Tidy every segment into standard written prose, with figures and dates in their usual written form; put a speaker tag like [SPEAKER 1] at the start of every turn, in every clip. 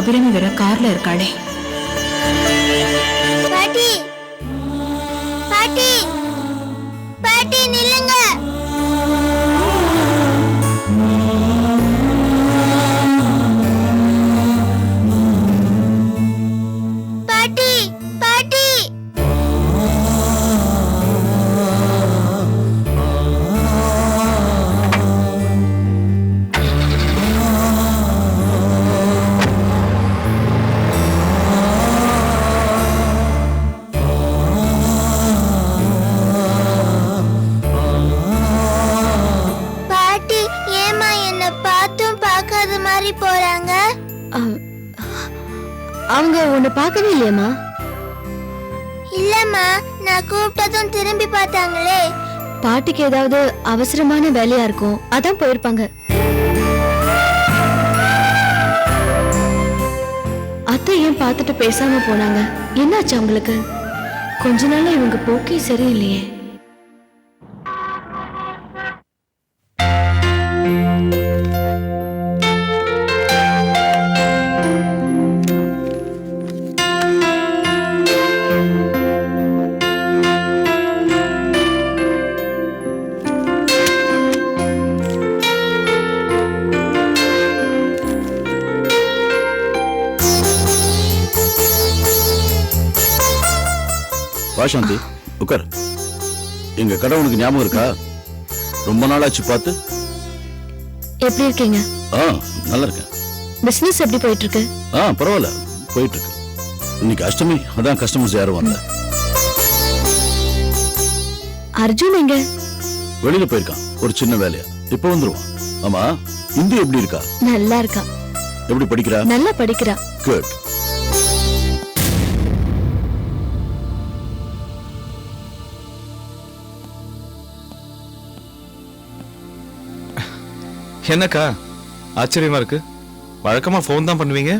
[SPEAKER 1] அபிராமி வேற கார்ல இருக்காளே.
[SPEAKER 2] பாட்டி பாட்டி பாட்டி நில்லுங்க. பாட்டி பாட்டி பாட்டி ஏமா என்ன பார்த்தும் பார்க்காத மாதிரி போறாங்க?
[SPEAKER 3] அவங்க உன்னை பார்க்கவே இல்லையம்மா?
[SPEAKER 2] இல்லம்மா, நான் கூப்பிட்டதும் திரும்பி பார்த்தாங்களே.
[SPEAKER 3] பாட்டிக்கு ஏதாவது அவசரமான வேலையா இருக்கும், அதான் போயிருப்பாங்க. அத்தை ஏன் பார்த்துட்டு பேசாம போனாங்க? என்னாச்சு அவங்களுக்கு? கொஞ்ச நாளா இவங்க போக்கே சரியில்லையே.
[SPEAKER 4] வாசாந்தி, உட்கார். எங்க கடை உனக்கு ஞாபகம் இருக்கா? ரொம்ப நாளாச்சு பார்த்து.
[SPEAKER 3] எப்படி இருக்கீங்க?
[SPEAKER 4] நல்லா இருக்கேன்.
[SPEAKER 3] பிசினஸ் எப்படி போயிட்டு இருக்கு?
[SPEAKER 4] பரவாயில்ல, போயிட்டு இருக்கு. இன்னைக்கு அஷ்டமி, அதான் கஸ்டமர்ஸ் யாரும் வரல.
[SPEAKER 3] அர்ஜுன் எங்க?
[SPEAKER 4] வெளியில போயிருக்கான், ஒரு சின்ன வேலையா. இப்ப வந்துருவான். ஆமா, இந்து எப்படி இருக்கா?
[SPEAKER 3] நல்லா இருக்கா.
[SPEAKER 4] எப்படி படிக்கிறா?
[SPEAKER 3] நல்லா படிக்கிறா.
[SPEAKER 4] குட்.
[SPEAKER 5] என்னக்கா ஆச்சரியமா இருக்கு? வழக்கமா ஃபோன் தான் பண்ணுவீங்க,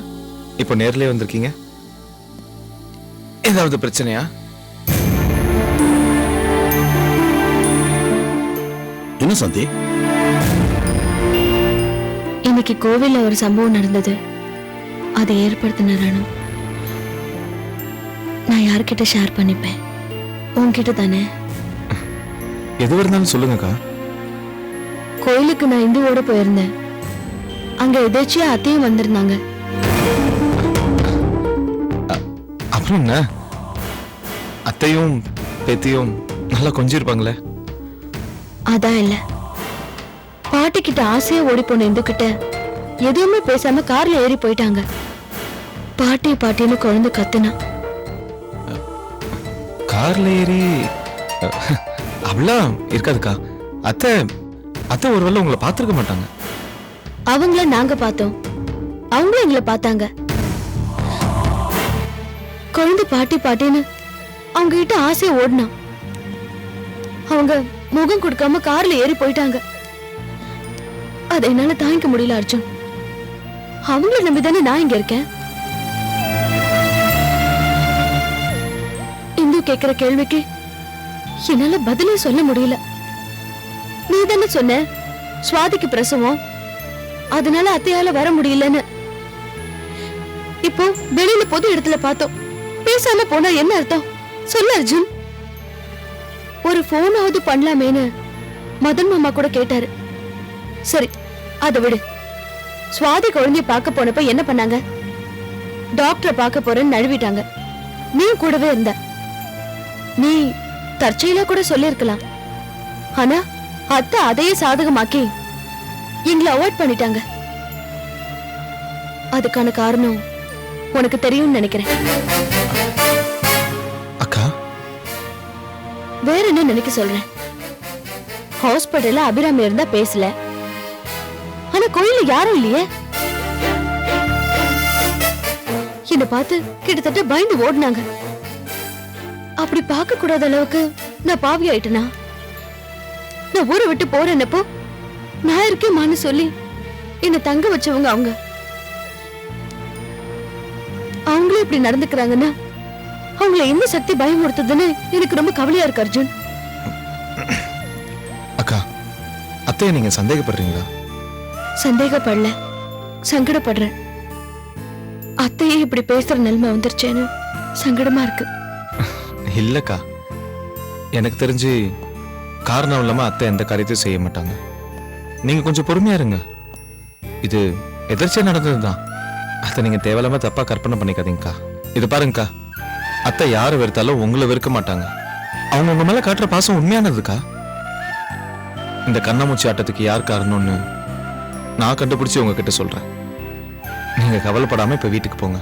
[SPEAKER 5] இப்போ நேர்லயே வந்திருக்கீங்க. ஏதாவது பிரச்சனையா?
[SPEAKER 4] என்ன சாந்தி?
[SPEAKER 3] இன்னைக்கு கோவில்ல ஒரு சம்பவம் நடந்தது. அதை ஏற்படுத்தின ராணு. நான் யார்கிட்ட ஷேர் பண்ணிப்பேன்? உன்கிட்ட தானே.
[SPEAKER 5] எது இருந்தாலும் சொல்லுங்கக்கா.
[SPEAKER 3] கோயிலுக்கு நான் இந்துவோட போயிருந்தேன். அங்க எதாச்சியா அத்தையும் வந்திருந்தாங்க.
[SPEAKER 5] அப்புறம் என்ன? அத்தையும் பேத்தியும் நல்லா கொஞ்சிருப்பாங்களே.
[SPEAKER 3] அதான் இல்ல, பாட்டி கிட்ட ஆசையா ஓடி போன இந்து கிட்ட எதுவுமே பேசாம கார்ல ஏறி போயிட்டாங்க. பாட்டி பாட்டின்னு குழந்தை கத்துனா.
[SPEAKER 5] கார்ல ஏறி அப்படிலாம் இருக்காதுக்கா. அத்தை அத்தை ஒருவேளை உங்களை பார்த்திருக்க மாட்டாங்க.
[SPEAKER 3] அவங்கள நாங்க பார்த்தோம், அவங்களும் எங்களை பார்த்தாங்க. குழந்தை பாட்டி பாட்டின்னு அவங்க கிட்ட ஆசையா ஓடினா. அவங்க முகம் கொடுக்காம கார்ல ஏறி போயிட்டாங்க. அதை என்னால தாங்கிக்க முடியல அர்ஜுன். அவங்கள நம்பிதானே நான் இங்க இருக்கேன். இந்து கேக்குற கேள்விக்கு என்னால பதிலே சொல்ல முடியல. நீ தானே சொன்ன சுவாதிக்கு பிரசவம், அதனால அத்தையால வர முடியலன்னு. இப்போ வெளியில பொது இடத்துல பார்த்தோம், பேசாம போனா என்ன அர்த்தம் சொல்லு அர்ஜுன். ஒரு போனாவது பண்ணலாமேன்னு மதன் மாமா கூட கேட்டாரு. சரி, அதை விடு. சுவாதி குழந்தைய பார்க்க போனப்ப என்ன பண்ணாங்க? டாக்டரை பார்க்க போறேன்னு நழுவிட்டாங்க. நீ கூடவே இருந்த. நீ தற்செயலா கூட சொல்லிருக்கலாம். ஆனா அத்தை அதையே சாதகமாக்கி எங்களை அவாய்ட் பண்ணிட்டாங்க. அதுக்கான காரணம் உனக்கு தெரியும்னு நினைக்கிறேன்.
[SPEAKER 5] அக்கா,
[SPEAKER 3] வேற என்ன நினைக்க சொல்றேன்? ஹாஸ்பிடல்ல அபிராமி இருந்தா பேசல, ஆனா கோயில்ல யாரும் இல்லையே. என்ன பார்த்து கிட்டத்தட்ட பயந்து ஓடினாங்க. அப்படி பார்க்க கூடாத அளவுக்கு நான் பாவி ஆயிட்டனா? நான் ஊரை விட்டு போறேன்னப்போ நான் இருக்கேமான்னு சொல்லி என்ன தங்க வச்சவங்க அவங்க. அவங்களே இப்படி நடந்துக்கிறாங்கன்னா அவங்கள என்ன சக்தி பயமுறுத்துதுன்னு எனக்கு ரொம்ப கவலையா இருக்கு அர்ஜுன்.
[SPEAKER 5] அக்கா, அத்தைய நீங்க சந்தேகப்படுறீங்களா?
[SPEAKER 3] சந்தேகப்படல, சங்கடப்படுறேன். அத்தையே இப்படி பேசுற நிலைமை வந்துருச்சேன்னு சங்கடமா இருக்கு.
[SPEAKER 5] இல்லக்கா, எனக்கு தெரிஞ்சு காரணம் இல்லாம அத்தை எந்த காரியத்தையும் செய்ய மாட்டாங்க. நீங்க கொஞ்சம் பொறுமையா இருங்க. இது எதிர்ச்சியா நடந்ததுதான். அதை நீங்க தேவையில்லாம தப்பா கற்பனை பண்ணிக்காதீங்கக்கா. இது பாருங்கக்கா, அத்தை யாரை வெறுத்தாலும் உங்களை வெறுக்க மாட்டாங்க. அவங்க உங்க மேல காட்டுற பாசம் உண்மையானதுக்கா. இந்த கண்ணாமூச்சி ஆட்டத்துக்கு யார் காரணம்னு நான் கண்டுபிடிச்சு உங்ககிட்ட சொல்றேன். நீங்க கவலைப்படாம இப்ப வீட்டுக்கு போங்க.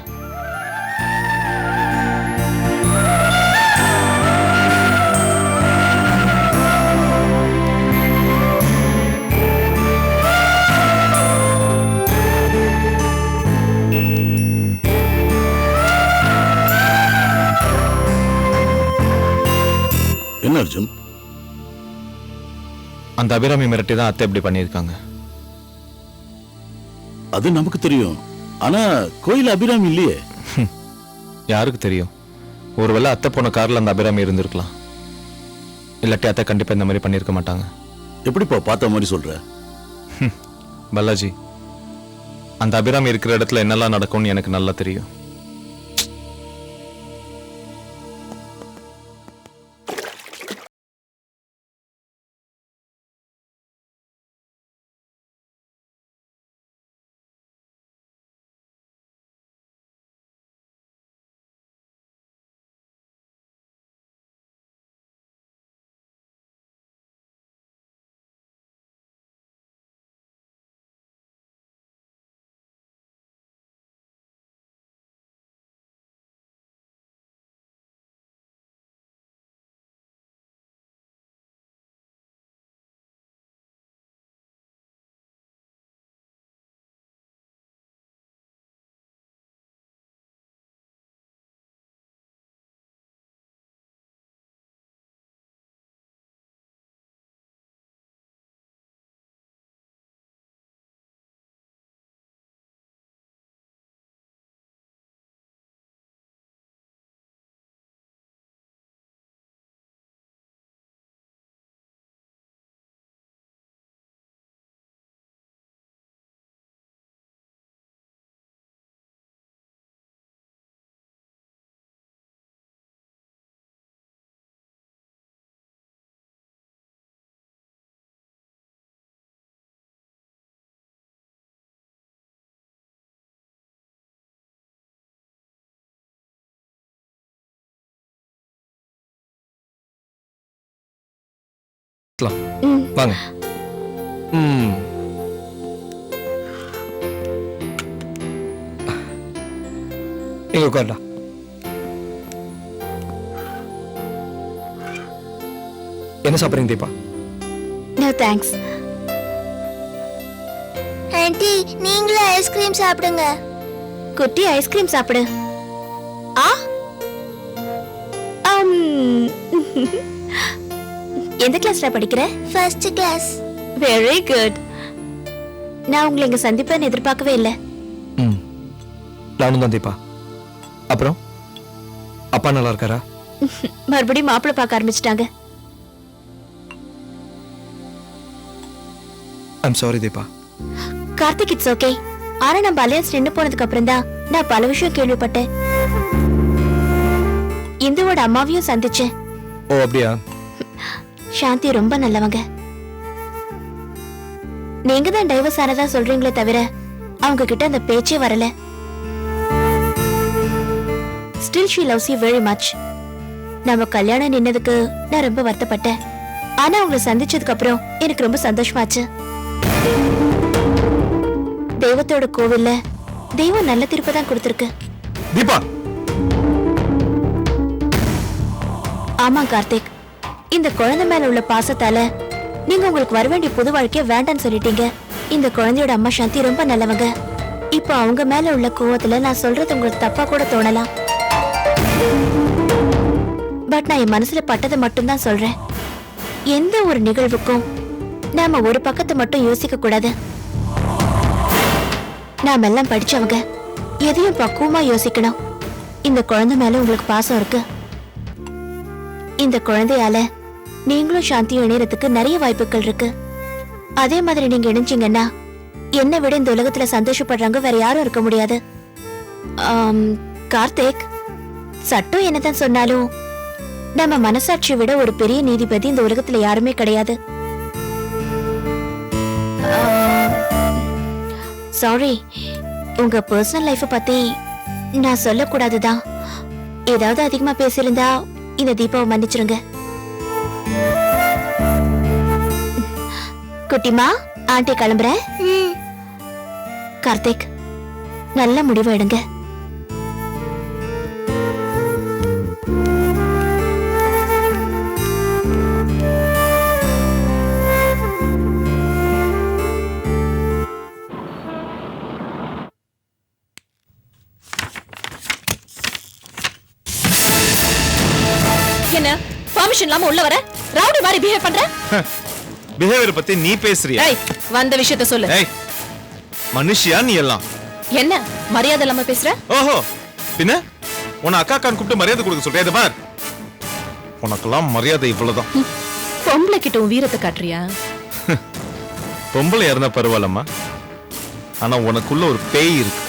[SPEAKER 4] என்ன அர்ஜுன்?
[SPEAKER 5] அந்த அபிராமி மிரட்டி தான் அத்தை இப்படி பண்ணியிருக்காங்க.
[SPEAKER 4] அது நமக்கு தெரியும். ஆனா கோயில் அபிராமி இல்லையே.
[SPEAKER 5] யாருக்கு தெரியும்? ஒருவேளை அத்தை போன கார்ல அந்த அபிராமி இருந்திருக்கலாம். இல்லாட்டி அத்தை கண்டிப்பா இந்த மாதிரி பண்ணியிருக்க மாட்டாங்க.
[SPEAKER 4] எப்படிப்பா பார்த்த மாதிரி சொல்ற?
[SPEAKER 5] பாலாஜி, அந்த அபிராமி இருக்கிற இடத்துல என்னெல்லாம் நடக்கும்னு எனக்கு நல்லா தெரியும். வாங்க.
[SPEAKER 1] நீங்க உட்காரலாம். என்ன சாப்பிடுறீங்க தீபா?
[SPEAKER 3] No thanks.
[SPEAKER 2] ஆன்ட்டி நீங்களும் ஐஸ்கிரீம் சாப்பிடுங்க.
[SPEAKER 3] குட்டி ஐஸ்கிரீம் சாப்பிடு. ஆ எந்த கிளாஸ்ல படிக்கிற?
[SPEAKER 2] First class.
[SPEAKER 3] Very good. நான் உங்களை இங்க சந்திப்பேன்னு எதிர்பார்க்கவே இல்லை.
[SPEAKER 1] நானும் தான் தீபா. அப்புறம் அப்பா நல்லா இருக்காரா?
[SPEAKER 3] மறுபடியும் மாப்பிள்ளை பார்க்க ஆரம்பிச்சிட்டாங்க.
[SPEAKER 1] I'm sorry Deepa.
[SPEAKER 3] Karthik, it's okay. ஆனா நம்ம அலையன்ஸ் நின்று போனதுக்கு அப்புறம் தான் நான் பல விஷயம் கேள்விப்பட்டேன். இந்துவோட அம்மாவையும் சந்திச்சேன்.
[SPEAKER 1] ஓ அப்படியா?
[SPEAKER 3] சாந்தி ரொம்ப நல்லவங்க. நீங்க தான் டைவர்ஸ் ஆனதா சொல்றீங்களே தவிர அவங்க கிட்ட அந்த பேச்சே வரல. Still she loves you very much. நம்ம கல்யாணம் நின்னதுக்கு நான் ரொம்ப வருத்தப்பட்டேன். ஆனா அவங்களை சந்திச்சதுக்கு அப்புறம் எனக்கு ரொம்ப சந்தோஷமாச்சு. தெய்வத்தோட கோவில்ல தெய்வம் நல்ல தீர்ப்பு தான் கொடுத்திருக்கு.
[SPEAKER 1] தீபா.
[SPEAKER 3] ஆமா கார்த்திக், இந்த குழந்தை மேல உள்ள பாசத்தால நீங்க உங்களுக்கு வர வேண்டிய புது வாழ்க்கைய வேண்டான்னு சொல்லிட்டீங்க. இந்த குழந்தையோட அம்மா சாந்தி ரொம்ப நல்லவங்க. இப்போ அவங்க மேல உள்ள கோவத்துல நான் சொல்றது உங்களுக்கு தப்பா கூட தோணலாம். பட் நான் என் மனசுல பட்டதை மட்டும்தான் சொல்றேன். எந்த ஒரு நிகழ்வுக்கும் நாம ஒரு பக்கத்தை மட்டும் யோசிக்க கூடாது. நாம எல்லாம் படிச்சவங்க, எதையும் பக்குவமா யோசிக்கணும். இந்த குழந்தை மேல உங்களுக்கு பாசம் இருக்கு. இந்த குழந்தையால நீங்களும் சாந்தியும் இணையறதுக்கு நிறைய வாய்ப்புகள் இருக்கு. அதே மாதிரி நீங்க இணைஞ்சீங்கன்னா என்னை விட இந்த உலகத்துல சந்தோஷப்படுறாங்க வேற யாரும் இருக்க முடியாது.
[SPEAKER 2] கார்த்திக், சட்டம் என்னதான் சொன்னாலும் நம்ம மனசாட்சியை விட ஒரு பெரிய நீதிபதி இந்த உலகத்துல யாருமே கிடையாது. சாரி, உங்க பர்சனல் லைஃப் பத்தி நான் சொல்லக்கூடாதுதான். ஏதாவது அதிகமா பேசியிருந்தா இந்த தீபாவை மன்னிச்சிருங்க. குட்டிமா, ஆண்டி கிளம்புறேன். கார்த்திக், நல்ல முடிவு எடுங்க.
[SPEAKER 3] என்ன பெர்மிஷன் இல்லாம உள்ள வர? ரவுடி மாதிரி பிஹேவ் பண்ற?
[SPEAKER 5] பிஹேவியர் பத்தி நீ பேசுறியா?
[SPEAKER 3] ஏய், வந்த விஷயத்த சொல்லு.
[SPEAKER 5] ஏய், மனுஷியா நீ எல்லாம்?
[SPEAKER 3] என்ன மரியாதை இல்லாம பேசுற?
[SPEAKER 5] ஓஹோ, பின்ன உன்னை அக்கா கான் கூப்பிட்டு மரியாதை கொடுக்க சொல்றியா? இது பார், உனக்கெல்லாம் மரியாதை இவ்வளவுதான்.
[SPEAKER 3] பொம்பளை கிட்ட உன் வீரத்தை காட்டுறியா?
[SPEAKER 5] பொம்பளை இருந்தா பரவாயில்லம்மா, ஆனா உனக்குள்ள ஒரு பேய் இருக்கு.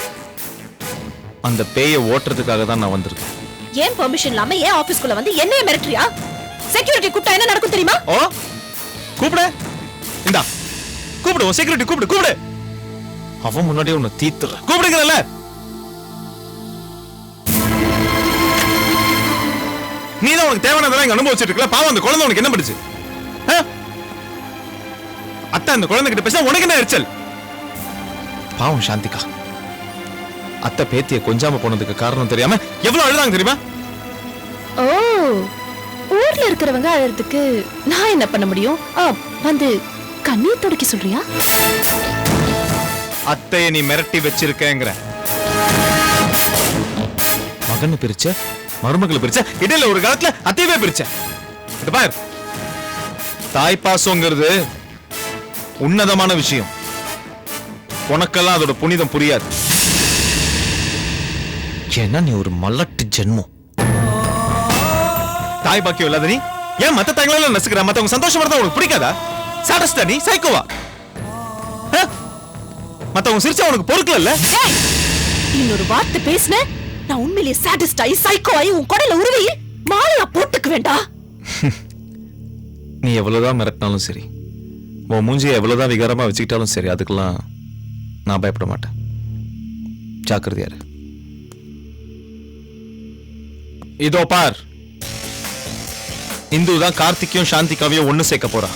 [SPEAKER 5] அந்த பேயை ஓட்டுறதுக்காக தான் நான் வந்திருக்கேன்.
[SPEAKER 3] ஏன் பெர்மிஷன் இல்லாம ஏன் ஆபீஸ்க்குள்ள வந்து என்னைய மிரட்டுறியா? செக்யூரிட்டி கூப்பிட்டா என்ன நடக்கும் தெரியுமா?
[SPEAKER 5] ஓ, கூப்பிடு. இந்தா கூப்பிடு, உன் செக்யூரிட்டி கூப்பிடு. கூப்பிடு, அவன் முன்னாடியே உன்னை தீத்துற. கூப்பிடுங்கல்ல. நீ தான் உனக்கு தேவையானதெல்லாம் இங்க அனுபவிச்சுட்டு இருக்கல. பாவம், அந்த குழந்தை உனக்கு என்ன பண்ணுச்சு? அத்தை அந்த குழந்தை கிட்ட பேச உனக்கு என்ன எரிச்சல்? பாவம் சாந்திகா, அத்தை பேத்திய கொஞ்சாம போனதுக்கு காரணம் தெரியாம எவ்வளவு அழுதாங்க தெரியுமா?
[SPEAKER 3] ஓ, ஊர்ல இருக்கிறவங்க அழறதுக்கு நான் என்ன பண்ண முடியும்? வந்து கண்ணீர் துடைக்க சொல்றியா?
[SPEAKER 5] அத்தைய நீ மிரட்டி வச்சிருக்கேங்கிற. மகனை பிரிச்ச, மருமகளை பிரிச்ச, இடையில ஒரு காலத்துல அத்தையவே பிரிச்ச. இது பார், தாய் பாசங்கிறது உன்னதமான விஷயம். உனக்கெல்லாம் அதோட புனிதம் புரியாது. ஏன்னா நீ ஒரு மலட்டு ஜென்மம். தாய் பாக்கியம் இல்லாத நீ ஏன் மத்த தாய்களெல்லாம் நசுக்கிற? மத்தவங்க சந்தோஷமா இருந்தா உனக்கு பிடிக்காதா? சாடஸ்டா நீ? சைக்கோவா? மத்தவங்க சிரிச்சா உனக்கு பொறுக்கல?
[SPEAKER 3] இன்னொரு வார்த்தை பேசுன நான் உண்மையிலேயே சாடிஸ்ட் ஆயி சைக்கோ ஆயி உன் கொடையில உருவி மாலையா போட்டுக்க வேண்டாம்.
[SPEAKER 5] நீ எவ்வளவுதான் மிரட்டினாலும் சரி, உன் மூஞ்சியை எவ்வளவுதான் விகாரமா வச்சுக்கிட்டாலும் சரி, அதுக்கெல்லாம் நான் பயப்பட மாட்டேன். ஜாக்கிரதையாரு. இதோ பார், இந்து தான் கார்த்திக்கையும் சாந்திகாவையும் ஒண்ணு சேர்க்க போறா.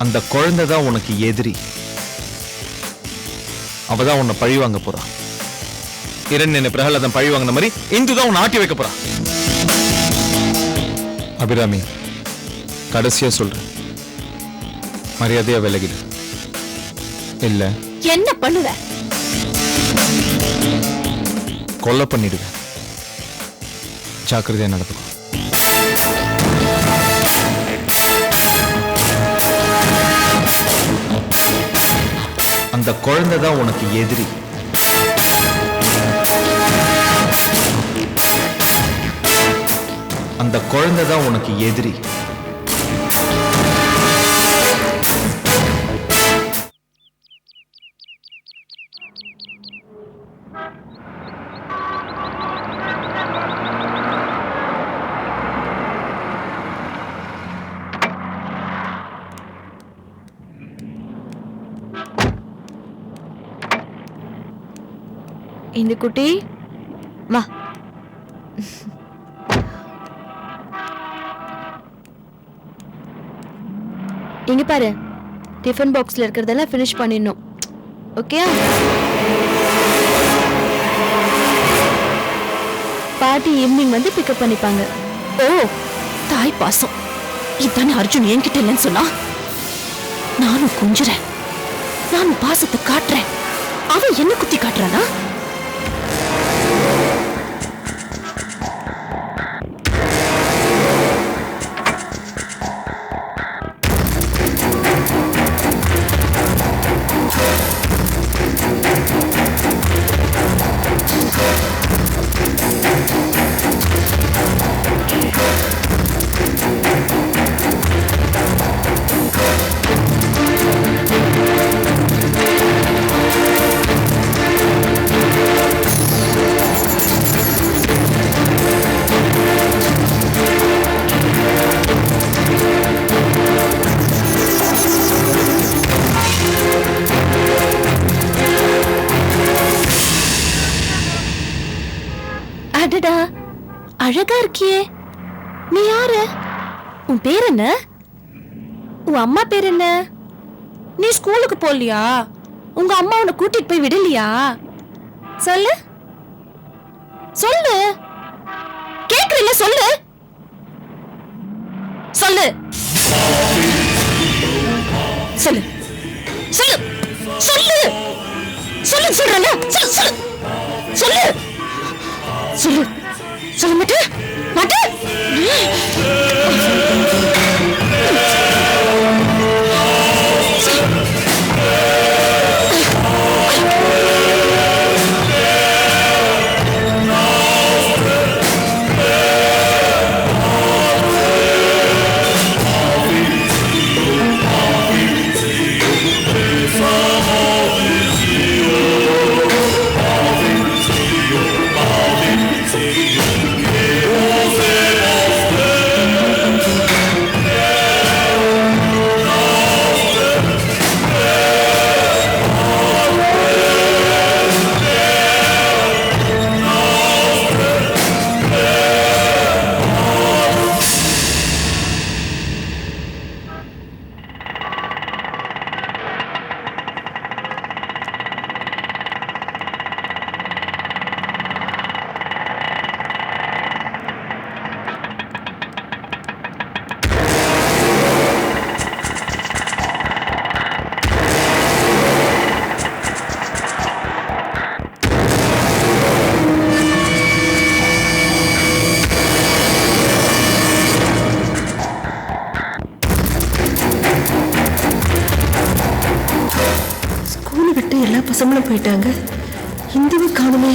[SPEAKER 5] அந்த குழந்தை தான் உனக்கு எதிரி. அவதான் உன்னை பழி வாங்க போறா. இரண்யனை பிரகலாதன் பழி வாங்கின மாதிரி இந்து தான் உன்னை ஆட்டி வைக்க போறா. அபிராமி, கடைசியா சொல்றேன், மரியாதையா விலகிடு. இல்ல
[SPEAKER 3] என்ன பண்ணுவ?
[SPEAKER 5] கொலை பண்ணிடுவேன். ஜாக்கிரதையா நடக்கும். அந்த குழந்தை தான் உனக்கு எதிரி. அந்த குழந்தை தான் உனக்கு எதிரி.
[SPEAKER 3] இந்த குட்டி வா. இங்க பாரு, டிஃபன் பாக்ஸ்ல இருக்கிறதெல்லாம் ஃபினிஷ் பண்ணிடணும். ஓகே? பாட்டி ஈவினிங் வந்து பிக்கப் பண்ணிப்பாங்க. ஓ, தாய் பாசம் இதானே அர்ஜுன் என்கிட்ட இல்லைன்னு சொன்னா. நானும் கொஞ்சுறேன், நானும் பாசத்தை காட்டுறேன். அவன் என்ன குத்தி காட்டுறானா? அழகா இருக்கியே, நீ யாரு? உன் பேர் என்ன? உன் அம்மா பேர் என்ன? நீ ஸ்கூலுக்கு போகலையா? உங்க அம்மா உன்னை கூட்டிட்டு போய் விடலையா? சொல்லு சொல்லு, கேக்குறீல்ல, சொல்லு சொல்லு சொல்லு சொல்லு சொல்லு சொல்லு சொல்றல, சொல்லு சொல்லு சொல்லு சொல்லு சொல்ல மாட்டே மாட்டே.
[SPEAKER 6] ஸ்கூலை விட்டு எல்லா பசங்களும் போயிட்டாங்க, இந்துவை காணுமே.